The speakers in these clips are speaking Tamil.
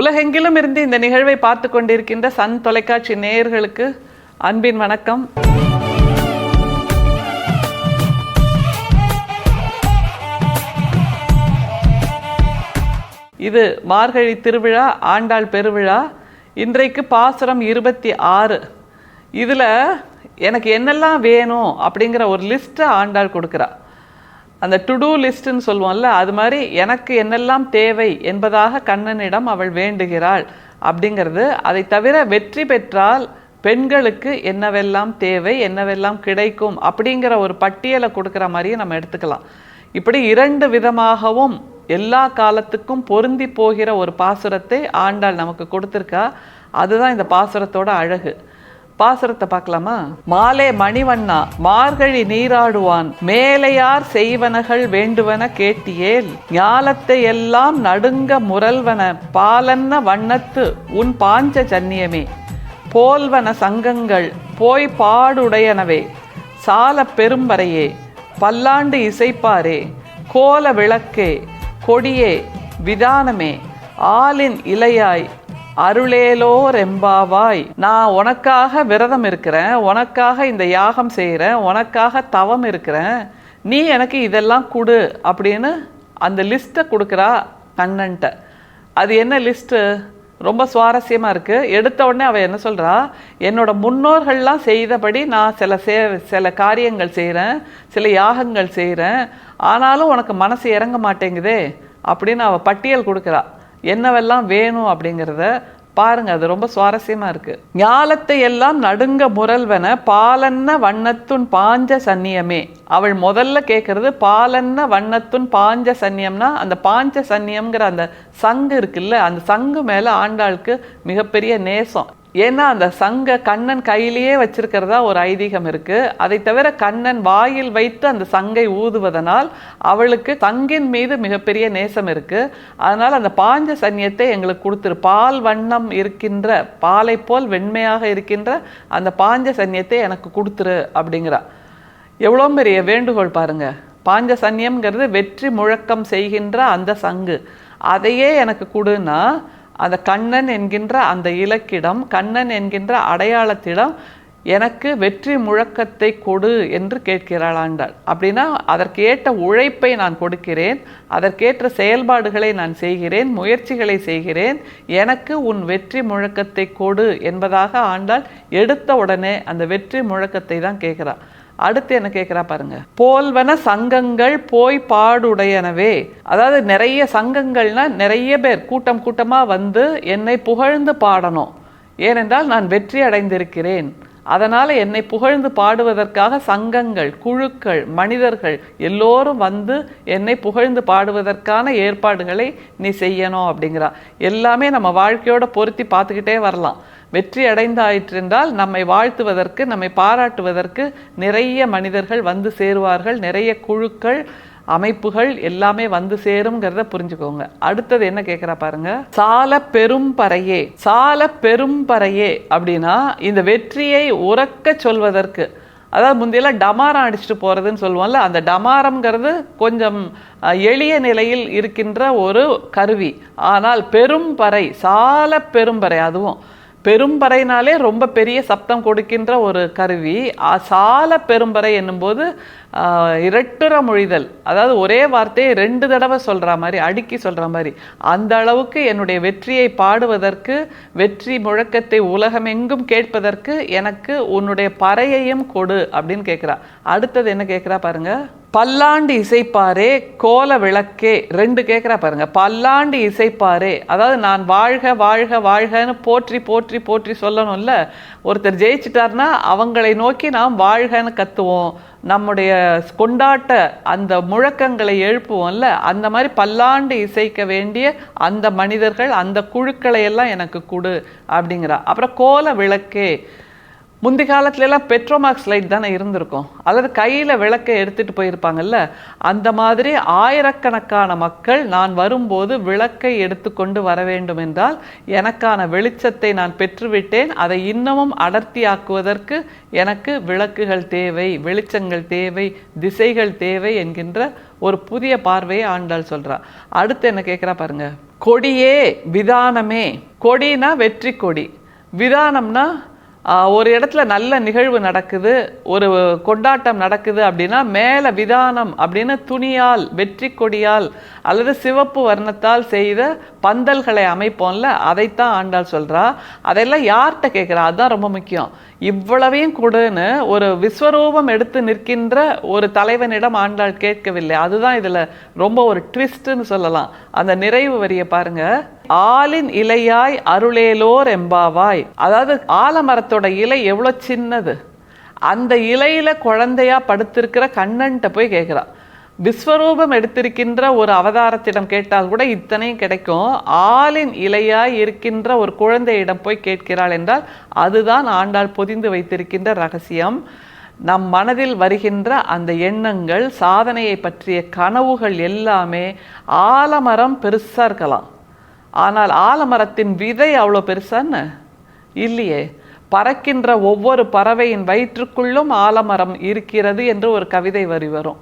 உலகெங்கிலும் இருந்து இந்த நிகழ்வை பார்த்து கொண்டிருக்கின்ற சன் தொலைக்காட்சி நேயர்களுக்கு அன்பின் வணக்கம். இது மார்கழி திருவிழா, ஆண்டாள் பெருவிழா. இன்றைக்கு பாசுரம் 26. இதில் எனக்கு என்னெல்லாம் வேணும் அப்படிங்கிற ஒரு லிஸ்ட்டை ஆண்டாள் கொடுக்குறா. அந்த டு டூ லிஸ்ட்டுன்னு சொல்லுவோம்ல, அது மாதிரி எனக்கு என்னெல்லாம் தேவை என்பதாக கண்ணனிடம் அவள் வேண்டுகிறாள் அப்படிங்கிறது. அதை தவிர வெற்றி பெற்றால் பெண்களுக்கு என்னவெல்லாம் தேவை, என்னவெல்லாம் கிடைக்கும் அப்படிங்கிற ஒரு பட்டியலை கொடுக்குற மாதிரியும் நம்ம எடுத்துக்கலாம். இப்படி 2 விதமாகவும் எல்லா காலத்துக்கும் பொருந்தி போகிற ஒரு பாசுரத்தை ஆண்டாள் நமக்கு கொடுத்துருக்கா. அதுதான் இந்த பாசுரத்தோட அழகு. பாசுரத்தை பார்க்கலாமா? மாலே மணிவண்ணா மார்கழி நீராடுவான் மேலையார் செய்வனகள் வேண்டுவன கேட்டியேல் ஞாலத்தை எல்லாம் நடுங்க முரல்வன பாலன்ன வண்ணத்து உன் பாஞ்ச ஜன்னியமே போல்வன சங்கங்கள் போய் பாடுடையனவே சால பெரும்பறையே பல்லாண்டு இசைப்பாரே கோல விளக்கே கொடியே விதானமே ஆலின் இலையாய் அருளேலோர் எம்பாவாய். நான் உனக்காக விரதம் இருக்கிறேன், உனக்காக இந்த யாகம் செய்கிறேன், உனக்காக தவம் இருக்கிறேன், நீ எனக்கு இதெல்லாம் கொடு அப்படின்னு அந்த லிஸ்ட்டை கொடுக்குறா கண்ணன்ட்ட. அது என்ன லிஸ்ட்டு? ரொம்ப சுவாரஸ்யமாக இருக்குது. எடுத்த உடனே அவள் என்ன சொல்கிறா, என்னோட முன்னோர்கள்லாம் செய்தபடி நான் சில காரியங்கள் செய்கிறேன், சில யாகங்கள் செய்கிறேன், ஆனாலும் உனக்கு மனசு இறங்க மாட்டேங்குதே அப்படின்னு அவள் பட்டியல் கொடுக்குறா. என்னவெல்லாம் வேணும் அப்படிங்கிறத பாருங்க. அது ரொம்ப சுவாரஸ்யமா இருக்கு. ஞாலத்தை எல்லாம் நடுங்க முரல்வன பாலன்ன வண்ணத்துன் பாஞ்ச சன்னியமே. அவள் முதல்ல கேட்கறது பாலன்ன வண்ணத்துன் பாஞ்ச சன்னியம்னா, அந்த பாஞ்ச சன்னியம்ங்கிற அந்த சங்கு இருக்குல்ல, அந்த சங்கு மேல ஆண்டாளுக்கு மிகப்பெரிய நேசம். ஏன்னா அந்த சங்க கண்ணன் கையிலேயே வச்சிருக்கிறதா ஒரு ஐதீகம் இருக்கு. அதை தவிர கண்ணன் வாயில் வைத்து அந்த சங்கை ஊதுவதனால் அவளுக்கு சங்கின் மீது மிகப்பெரிய நேசம் இருக்கு. அதனால அந்த பாஞ்ச சன்னியத்தை எங்களுக்கு கொடுத்துரு, பால் வண்ணம் இருக்கின்ற, பாலை போல் வெண்மையாக இருக்கின்ற அந்த பாஞ்ச சன்னியத்தை எனக்கு கொடுத்துரு அப்படிங்கிறா. எவ்வளோ பெரிய வேண்டுகோள் பாருங்க. பாஞ்ச சன்னியம்ங்கிறது வெற்றி முழக்கம் செய்கின்ற அந்த சங்கு, அதையே எனக்கு கொடுன்னா அந்த கண்ணன் என்கின்ற அந்த இலக்கிடம், கண்ணன் என்கின்ற அடையாளத்திடம் எனக்கு வெற்றி முழக்கத்தை கொடு என்று கேட்கிறாள் ஆண்டாள். அப்படின்னா அதற்கேற்ற உழைப்பை நான் கொடுக்கிறேன், அதற்கேற்ற செயல்பாடுகளை நான் செய்கிறேன், முயற்சிகளை செய்கிறேன், எனக்கு உன் வெற்றி முழக்கத்தை கொடு என்பதாக ஆண்டாள் எடுத்த உடனே அந்த வெற்றி முழக்கத்தை தான் கேட்கிறாள். அடுத்து என்ன கேட்குறா பாருங்க. போல்வன சங்கங்கள் போய் பாடுடையனவே. அதாவது நிறைய சங்கங்கள்னா நிறைய பேர் கூட்டம் கூட்டமாக வந்து என்னை புகழ்ந்து பாடணும். ஏனென்றால் நான் வெற்றி அடைந்திருக்கிறேன், அதனால் என்னை புகழ்ந்து பாடுவதற்காக சங்கங்கள், குழுக்கள், மனிதர்கள் எல்லோரும் வந்து என்னை புகழ்ந்து பாடுவதற்கான ஏற்பாடுகளை நீ செய்யணும் அப்படிங்கிறா. எல்லாமே நம்ம வாழ்க்கையோட பொருத்தி பார்த்துக்கிட்டே வரலாம். வெற்றி அடைந்தாயிற்றென்றால் நம்மை வாழ்த்துவதற்கு, நம்மை பாராட்டுவதற்கு நிறைய மனிதர்கள் வந்து சேருவார்கள், நிறைய குழுக்கள், அமைப்புகள் எல்லாமே வந்து சேரும்ங்கிறத புரிஞ்சுக்கோங்க. அடுத்தது என்ன கேட்குறா பாருங்க. சால பெரும்பறையே. சால பெரும்பறையே அப்படின்னா இந்த வெற்றியை உறக்க சொல்வதற்கு, அதாவது முந்தையெல்லாம் டமாரம் அடிச்சுட்டு போகிறதுன்னு சொல்லுவோம்ல, அந்த டமாரம்ங்கிறது கொஞ்சம் எளிய நிலையில் இருக்கின்ற ஒரு கருவி. ஆனால் பெரும்பறை, சால பெரும்பறை, அதுவும் பெரும்பறைனாலே ரொம்ப பெரிய சப்தம் கொடுக்கின்ற ஒரு கருவி. சால பெரும்பறை என்னும்போது இரட்டுற மொழிதல், அதாவது ஒரே வார்த்தையை 2 தடவை சொல்கிற மாதிரி, அடுக்கி சொல்கிற மாதிரி. அந்த அளவுக்கு என்னுடைய வெற்றியை பாடுவதற்கு, வெற்றி முழக்கத்தை உலகமெங்கும் கேட்பதற்கு எனக்கு உன்னுடைய பறையையும் கொடு அப்படின்னு கேட்குறா. அடுத்தது என்ன கேட்குறா பாருங்க. பல்லாண்டு இசைப்பாரே கோல விளக்கே. 2 கேட்குறா பாருங்க. பல்லாண்டு இசைப்பாரே, அதாவது நான் வாழ்க வாழ்க வாழ்கன்னு போற்றி போற்றி போற்றி சொல்லணும்ல. ஒருத்தர் ஜெயிச்சிட்டார்னா அவங்களை நோக்கி நாம் வாழ்கன்னு கத்துவோம், நம்முடைய கொண்டாட்ட அந்த முழக்கங்களை எழுப்புவோம்ல. அந்த மாதிரி பல்லாண்டு இசைக்க வேண்டிய அந்த மனிதர்கள், அந்த குழுக்களை எல்லாம் எனக்கு கொடு அப்படிங்கிறா. அப்புறம் கோல விளக்கே. முந்தி காலத்துலலாம் பெட்ரோமாக்ஸ் லைட் தானே இருந்திருக்கும், அல்லது கையில் விளக்கை எடுத்துகிட்டு போயிருப்பாங்கல்ல. அந்த மாதிரி ஆயிரக்கணக்கான மக்கள் நான் வரும்போது விளக்கை எடுத்துக்கொண்டு வர வேண்டும் என்றால் எனக்கான வெளிச்சத்தை நான் பெற்றுவிட்டேன், அதை இன்னமும் அடர்த்தியாக்குவதற்கு எனக்கு விளக்குகள் தேவை, வெளிச்சங்கள் தேவை, திசைகள் தேவை என்கின்ற ஒரு புதிய பார்வையை ஆண்டாள் சொல்றா. அடுத்து என்ன கேட்குறா பாருங்க. கொடியே விதானமே. கொடினா வெற்றி கொடி, விதானம்னா ஒரு இடத்துல நல்ல நிகழ்வு நடக்குது, ஒரு கொண்டாட்டம் நடக்குது அப்படின்னா மேலே விதானம் அப்படின்னு துணியால், வெற்றி கொடியால் அல்லது சிவப்பு வர்ணத்தால் செய்த பந்தல்களை அமைப்போம்ல, அதைத்தான் ஆண்டாள் சொல்கிறா. அதெல்லாம் யார்கிட்ட கேட்குறா, அதுதான் ரொம்ப முக்கியம். இவ்வளவையும் கொடுன்னு ஒரு விஸ்வரூபம் எடுத்து நிற்கின்ற ஒரு தலைவனிடம் ஆண்டாள் கேட்கவில்லை. அதுதான் இதில் ரொம்ப ஒரு ட்விஸ்ட்னு சொல்லலாம். அந்த நிறைவு வரிய பாருங்க. ஆலின் இலையாய் அருளேலோர் எம்பாவாய். அதாவது ஆலமரத்தோட இலை எவ்வளோ சின்னது, அந்த இலையில குழந்தையா படுத்திருக்கிற கண்ணன்ட்ட போய் கேட்குறா. விஸ்வரூபம் எடுத்திருக்கின்ற ஒரு அவதாரத்திடம் கேட்டால் கூட இத்தனையும் கிடைக்கும். ஆலின் இலையாய் இருக்கின்ற ஒரு குழந்தையிடம் போய் கேட்கிறாள் என்றால் அதுதான் ஆண்டாள் பொதிந்து வைத்திருக்கின்ற ரகசியம். நம் மனதில் வருகின்ற அந்த எண்ணங்கள், சாதனையை பற்றிய கனவுகள் எல்லாமே ஆலமரம் பெருசாக இருக்கலாம், ஆனால் ஆலமரத்தின் விதை அவ்வளோ பெருசான்னு இல்லையே. பறக்கின்ற ஒவ்வொரு பறவையின் வயிற்றுக்குள்ளும் ஆலமரம் இருக்கிறது என்று ஒரு கவிதை வரி வரும்.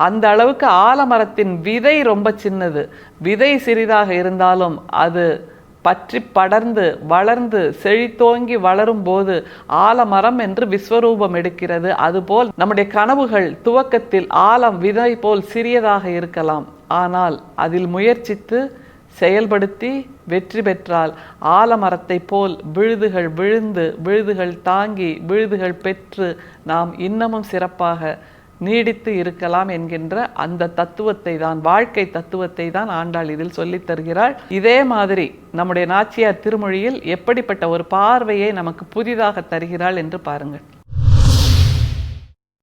அந்த அளவுக்கு ஆலமரத்தின் விதை ரொம்ப சின்னது. விதை சிறிதாக இருந்தாலும் அது பற்றி படர்ந்து வளர்ந்து செழித்தோங்கி வளரும் போது ஆலமரம் என்று விஸ்வரூபம் எடுக்கிறது. அதுபோல் நம்முடைய கனவுகள் துவக்கத்தில் ஆலம் விதை போல் சிறியதாக இருக்கலாம், ஆனால் அதில் முயற்சித்து செயல்படுத்தி வெற்றி பெற்றால் ஆலமரத்தை போல் விழுதுகள் விழுந்து, விழுதுகள் தாங்கி, விழுதுகள் பெற்று நாம் இன்னமும் சிறப்பாக நீடித்து இருக்கலாம் என்கின்ற அந்த தத்துவத்தை தான், வாழ்க்கை தத்துவத்தை தான் ஆண்டாள் இதில் சொல்லித் தருகிறாள். இதே மாதிரி நம்முடைய நாச்சியார் திருமொழியில் எப்படிப்பட்ட ஒரு பார்வையை நமக்கு புதிதாக தருகிறாள் என்று பாருங்கள்.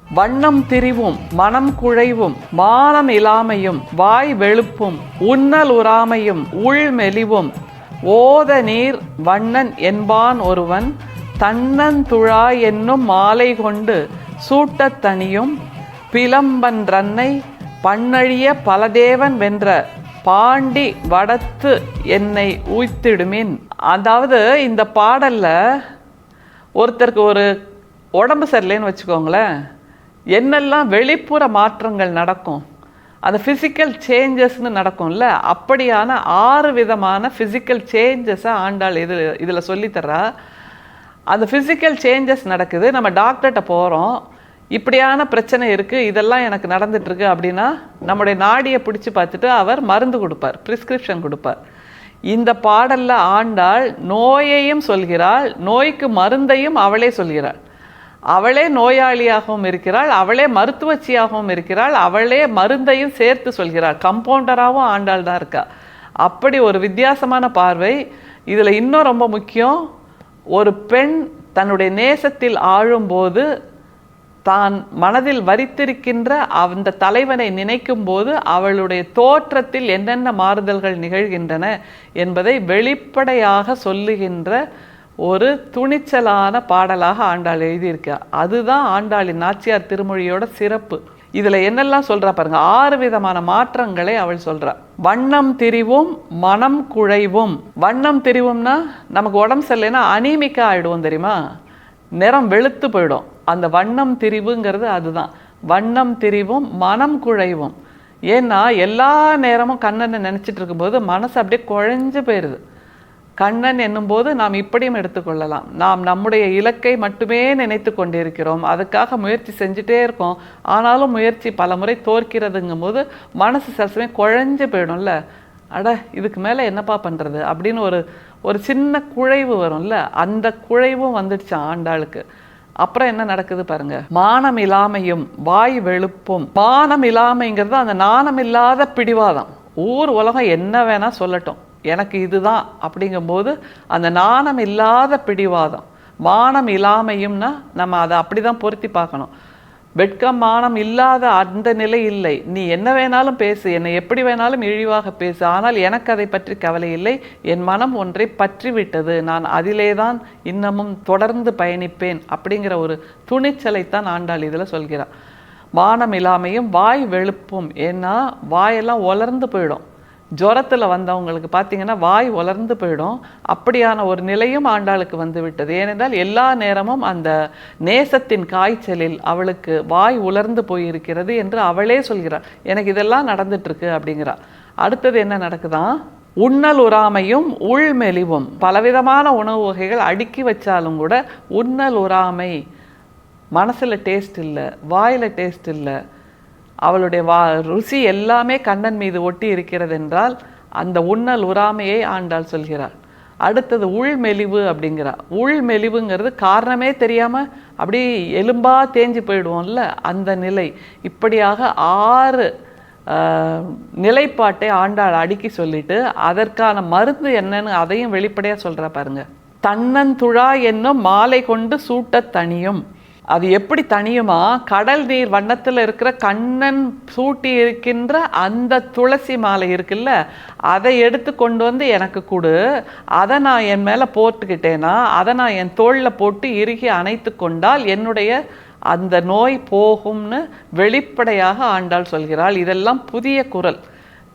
வண்ணம் திரிவும் மனம் குழைவும் மானம் இலாமையும் வாய் வெளுப்பும் உன்னல் உறாமையும் உள் மெலிவும் ஓத நீர் வண்ணன் என்பான் ஒருவன் தன்னந்துழாய் என்னும் மாலை கொண்டு சூட்டத் தனியும் பிளம்பன்றன்னை பண்ணழிய பலதேவன் வென்ற பாண்டி வடத்து என்னை ஊய்த்திடுமின். அதாவது இந்த பாடல்ல ஒருத்தருக்கு ஒரு உடம்பு சரியில்லைன்னு வச்சுக்கோங்களேன், என்னெல்லாம் வெளிப்புற மாற்றங்கள் நடக்கும், அந்த ஃபிசிக்கல் சேஞ்சஸ்ன்னு நடக்கும்ல, அப்படியான 6 விதமான ஃபிசிக்கல் சேஞ்சஸை ஆண்டாள் இதில் சொல்லித்தர்றா. அந்த ஃபிசிக்கல் சேஞ்சஸ் நடக்குது, நம்ம டாக்டர்கிட்ட போகிறோம், இப்படியான பிரச்சனை இருக்குது, இதெல்லாம் எனக்கு நடந்துட்டுருக்கு அப்படின்னா நம்முடைய நாடியை பிடிச்சி பார்த்துட்டு அவர் மருந்து கொடுப்பார், ப்ரிஸ்கிரிப்ஷன் கொடுப்பார். இந்த பாடலில் ஆண்டாள் நோயையும் சொல்கிறாள், நோய்க்கு மருந்தையும் அவளே சொல்கிறாள். அவளே நோயாளியாகவும் இருக்கிறாள், அவளே மருத்துவச்சியாகவும் இருக்கிறாள், அவளே மருந்தையும் சேர்த்து சொல்கிறாள். கம்பவுண்டராகவும் ஆண்டாள் தான் இருக்கா. அப்படி ஒரு வித்தியாசமான பார்வை. இதில் இன்னும் ரொம்ப முக்கியம், ஒரு பெண் தன்னுடைய நேசத்தில் ஆழும்போது தான் மனதில் வரித்திருக்கின்ற அந்த தலைவனை நினைக்கும் போது அவளுடைய தோற்றத்தில் என்னென்ன மாறுதல்கள் நிகழ்கின்றன என்பதை வெளிப்படையாக சொல்லுகின்ற ஒரு துணிச்சலான பாடலாக ஆண்டாள் எழுதியிருக்கா. அதுதான் ஆண்டாளின் நாச்சியார் திருமொழியோட சிறப்பு. இதில் என்னெல்லாம் சொல்கிறா பாருங்க. 6 விதமான மாற்றங்களை அவள் சொல்கிறா. வண்ணம் திரிவும் மனம் குழைவும். வண்ணம் திரிவும்னா நமக்கு உடம்பு சரியில்லைன்னா அனீமிக்கா ஆகிடுவோம் தெரியுமா, நிறம் வெளுத்து போயிடும். அந்த வண்ணம் திரிவுங்கிறது அதுதான். வண்ணம் திரிவும் மனம் குழைவும். ஏன்னா எல்லா நேரமும் கண்ணனை நினச்சிட்டு இருக்கும்போது மனசு அப்படியே குழைஞ்சு போயிடுது. கண்ணன் என்னும்போது நாம் இப்படியும் எடுத்துக்கொள்ளலாம், நாம் நம்முடைய இலக்கை மட்டுமே நினைத்து கொண்டிருக்கிறோம், அதுக்காக முயற்சி செஞ்சுட்டே இருக்கோம், ஆனாலும் முயற்சி பல முறை தோற்கிறதுங்கும் போது மனசு சரசமே குழைஞ்சு போயிடும்ல. அட இதுக்கு மேலே என்னப்பா பண்ணுறது அப்படின்னு ஒரு சின்ன குழைவு வரும்ல, அந்த குழைவும் வந்துடுச்சு ஆண்டாளுக்கு. அப்புறம் என்ன நடக்குது பாருங்க. மானம் இல்லாமையும் வாய் வெளுப்பும். மானம் இல்லாமைங்கிறது அந்த நாணம் இல்லாத பிடிவாதம். ஊர் உலகம் என்ன வேணா சொல்லட்டும், எனக்கு இதுதான் அப்படிங்கும்போது அந்த நாணம் இல்லாத பிடிவாதம். மானம் இல்லாமையும்னா நம்ம அதை அப்படி தான் பொருத்தி பார்க்கணும். வெட்கம் மானம் இல்லாத அந்த நிலை இல்லை. நீ என்ன வேணாலும் பேசு, என்னை எப்படி வேணாலும் இழிவாக பேசு, ஆனால் எனக்கு அதை பற்றி கவலை இல்லை. என் மனம் ஒன்றை பற்றி விட்டது, நான் அதிலேதான் இன்னமும் தொடர்ந்து பயணிப்பேன் அப்படிங்கிற ஒரு துணிச்சலைத்தான் ஆண்டாள் இதில் சொல்கிறார். மானம் இல்லாமையும் வாய் வெளுப்பும். ஏன்னா வாயெல்லாம் உலர்ந்து போயிடும். ஜுரத்தில் வந்தவங்களுக்கு பார்த்தீங்கன்னா வாய் உலர்ந்து போயிடும். அப்படியான ஒரு நிலையும் ஆண்டாளுக்கு வந்து விட்டது. ஏனென்றால் எல்லா நேரமும் அந்த நேசத்தின் காய்ச்சலில் அவளுக்கு வாய் உலர்ந்து போயிருக்கிறது என்று அவளே சொல்கிறாள். எனக்கு இதெல்லாம் நடந்துட்டுருக்கு அப்படிங்கிறாள். அடுத்தது என்ன நடக்குதான்? உண்ணல் உறாமையும் உள்மெலிவும். பலவிதமான உணவு வகைகள் அடுக்கி வச்சாலும் கூட உண்ணல் உறாமை, மனசில் டேஸ்ட் இல்லை, வாயில் டேஸ்ட் இல்லை, அவளுடைய ருசி எல்லாமே கண்ணன் மீது ஒட்டி இருக்கிறது என்றால் அந்த உண்ணல் உறாமையை ஆண்டாள் சொல்கிறாள். அடுத்தது உள்மெலிவு அப்படிங்கிறா. உள்மெலிவுங்கிறது காரணமே தெரியாமல் அப்படி எலும்பா தேஞ்சு போயிடுவோம்ல, அந்த நிலை. இப்படியாக 6 நிலைப்பாட்டை ஆண்டாள் அடுக்கி சொல்லிட்டு அதற்கான மருந்து என்னன்னு அதையும் வெளிப்படையாக சொல்கிறா பாருங்க. தன்னந்துழா என்னும் மாலை கொண்டு சூட்ட தனியும். அது எப்படி தனியுமா? கடல் நீர் வண்ணத்தில் இருக்கிற கண்ணன் சூட்டி இருக்கின்ற அந்த துளசி மாலை இருக்குல்ல, அதை எடுத்து கொண்டு வந்து எனக்கு கொடு. அதை நான் என் மேலே போட்டுக்கிட்டேன்னா, அதை நான் என் தோளில் போட்டு இறுகி அணைத்து கொண்டால் என்னுடைய அந்த நோய் போகும்னு வெளிப்படையாக ஆண்டாள் சொல்கிறாள். இதெல்லாம் புதிய குரல்,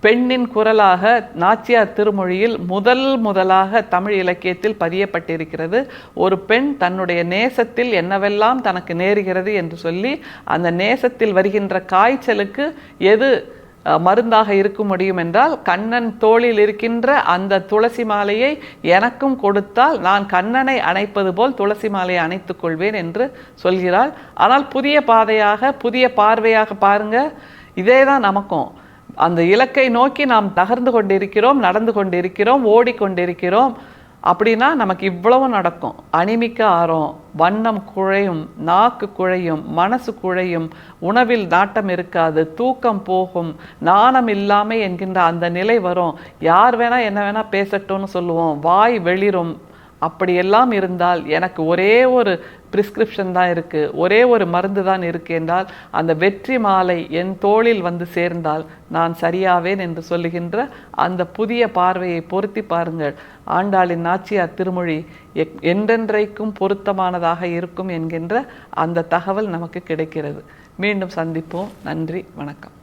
பெண்ணின் குரலாக நாச்சியார் திருமொழியில் முதலாக தமிழ் இலக்கியத்தில் பதியப்பட்டிருக்கிறது. ஒரு பெண் தன்னுடைய நேசத்தில் என்னவெல்லாம் தனக்கு நேருகிறது என்று சொல்லி அந்த நேசத்தில் வருகின்ற காய்ச்சலுக்கு எது மருந்தாக இருக்க முடியும் என்றால், கண்ணன் தோளில் இருக்கின்ற அந்த துளசி மாலையை எனக்கும் கொடுத்தால் நான் கண்ணனை அணைப்பது போல் துளசி மாலையை அணைத்துக் கொள்வேன் என்று சொல்கிறாள். ஆனால் புதிய பாதையாக, புதிய பார்வையாக பாருங்க. இதே தான் நமக்கும். அந்த இலக்கை நோக்கி நாம் நகர்ந்து கொண்டிருக்கிறோம், நடந்து கொண்டிருக்கிறோம், ஓடிக்கொண்டிருக்கிறோம். அப்படின்னா நமக்கு இவ்வளவு நடக்கும். அனிமிக்க ஆறும், வண்ணம் குழையும், நாக்கு குழையும், மனசு குழையும், உணவில் நாட்டம் இருக்காது, தூக்கம் போகும், நாணம் இல்லாமல் என்கின்ற அந்த நிலை வரும். யார் வேணா என்ன வேணா பேசட்டும்னு சொல்லுவோம், வாய் வெளிரும். அப்படியெல்லாம் இருந்தால் எனக்கு ஒரே ஒரு பிரிஸ்கிரிப்ஷன் தான் இருக்குது, ஒரே ஒரு மருந்து தான் இருக்கு என்றால் அந்த வெற்றி மாலை என் தோளில் வந்து சேர்ந்தால் நான் சரியாவேன் என்று சொல்லுகின்ற அந்த புதிய பார்வையை பொருத்தி பாருங்கள். ஆண்டாளின் நாச்சியார் திருமொழி என்றென்றைக்கும் பொருத்தமானதாக இருக்கும் என்கின்ற அந்த தகவல் நமக்கு கிடைக்கிறது. மீண்டும் சந்திப்போம். நன்றி, வணக்கம்.